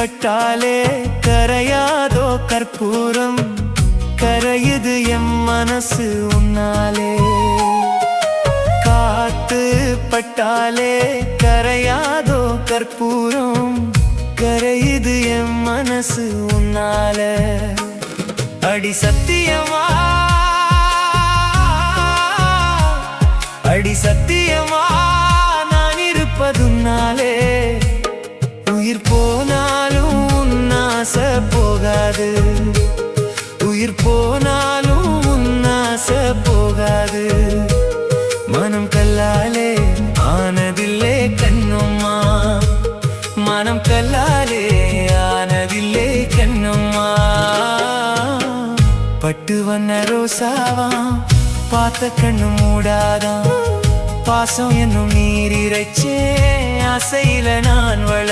பட்டாலே கரையாதோ கற்பூரம், கரையுது எம் மனசு உன்னாலே. காத்து பட்டாலே கரையாதோ கற்பூரம், கரையுது எம் மனசு உன்னால. அடி சத்தியமா, அடி சத்தியமா நான் இருப்பதுன்னாலே. உயிர் போனாலும் உன்னாச போகாது, உயிர் போனாலும் உன்னாச போகாது. மனம் கல்லாலே ஆனதில்லே கண்ணம்மா, மனம் கல்லாலே ஆனதில்லே கண்ணம்மா. பட்டு வண்ண ரோசாவா பார்த்த கண்ணு மூடாதான், பாசம் என்னும் நீர் இறைச்சே ஆசையில நான்